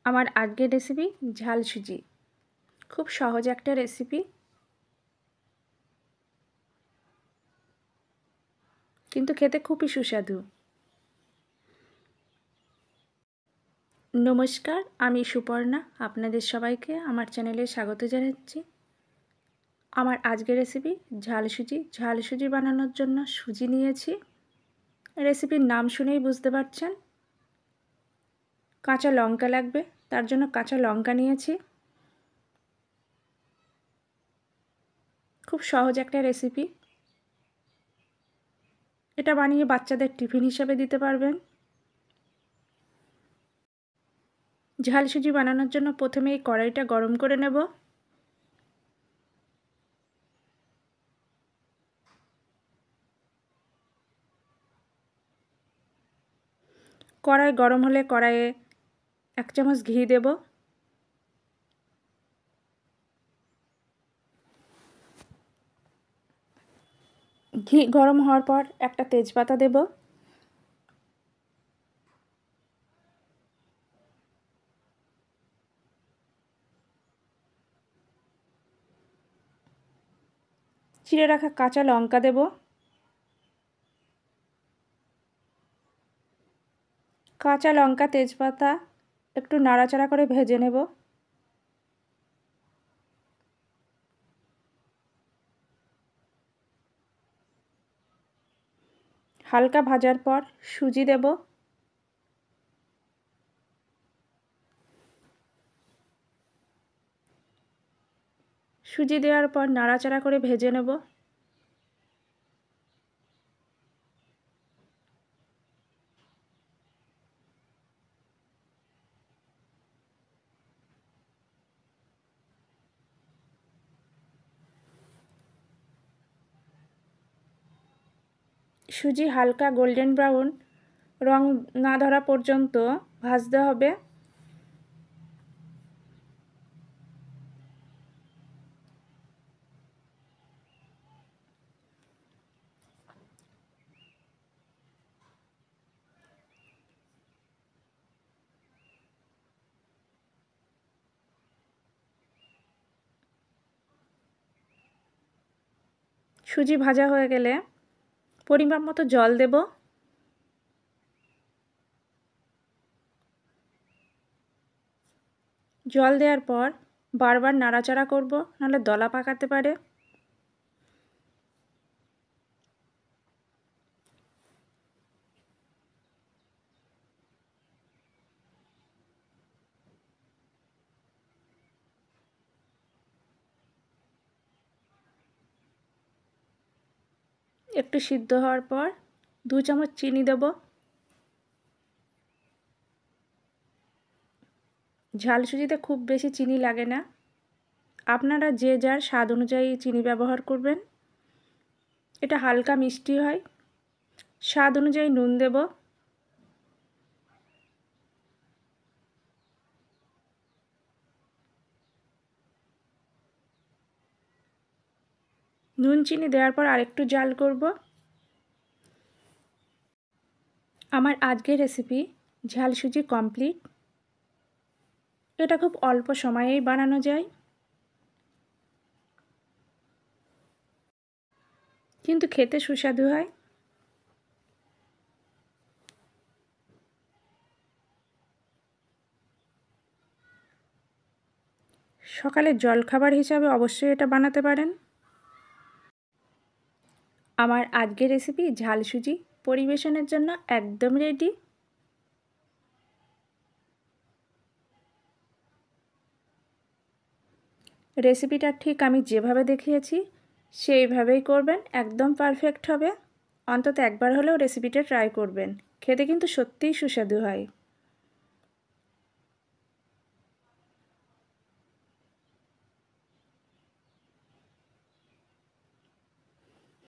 আমার আজকের রেসিপি ঝাল সুজি। খুব সহজ একটা রেসিপি, কিন্তু খেতে খুবই সুস্বাদু। নমস্কার, আমি সুপর্ণা। আপনাদের সবাইকে আমার চ্যানেলে স্বাগত জানাচ্ছি। আমার আজকের রেসিপি ঝাল সুজি। ঝাল সুজি বানানোর জন্য সুজি নিয়েছি। রেসিপির নাম শুনেই বুঝতে পারছেন। কাঁচা লঙ্কা লাগবে, তার জন্য কাঁচা লঙ্কা নিয়েছি। খুব সহজ একটা রেসিপি, এটা বানিয়ে বাচ্চাদের টিফিন হিসেবে দিতে পারবেন। ঝাল সুজি বানানোর জন্য প্রথমে এই কড়াইটা গরম করে নেব। কড়াই গরম হলে কড়াইয়ে 1 চামচ ঘি দেব। ঘি গরম হওয়ার পর একটা তেজপাতা দেব। চিড়ে রাখা কাঁচা লঙ্কা দেব। কাঁচা লঙ্কা তেজপাতা একটু নাড়াচাড়া করে ভেজে নেব। হালকা ভাজার পর সুজি দেব। সুজি দেওয়ার পর নাড়াচাড়া করে ভেজে নেব। সুজি হালকা গোল্ডেন ব্রাউন রং না ধরা পর্যন্ত ভাজতে হবে। সুজি ভাজা হয়ে গেলে পরিমাণ মতো জল দেব। জল দেওয়ার পর বারবার নাড়াচাড়া করব, নাহলে দলা পাকাতে পারে। একটু সিদ্ধ হওয়ার পর 2 চামচ চিনি দেব। ঝাল সুজিতে খুব বেশি চিনি লাগে না, আপনারা যে যার স্বাদ অনুযায়ী চিনি ব্যবহার করবেন। এটা হালকা মিষ্টি হয়। স্বাদ অনুযায়ী নুন দেব। নুন চিনি দেওয়ার পর আরেকটু জাল করব। আমার আজকের রেসিপি ঝাল সুজি কমপ্লিট। এটা খুব অল্প সময়েই বানানো যায়, কিন্তু খেতে সুস্বাদু হয়। সকালের জলখাবার হিসাবে অবশ্যই এটা বানাতে পারেন। আমার আজকের রেসিপি ঝাল সুজি পরিবেশনের জন্য একদম রেডি। রেসিপিটা ঠিক আমি যেভাবে দেখিয়েছি সেইভাবেই করবেন, একদম পারফেক্ট হবে। অন্তত একবার হলেও রেসিপিটা ট্রাই করবেন, খেতে কিন্তু সত্যিই সুস্বাদু হয়।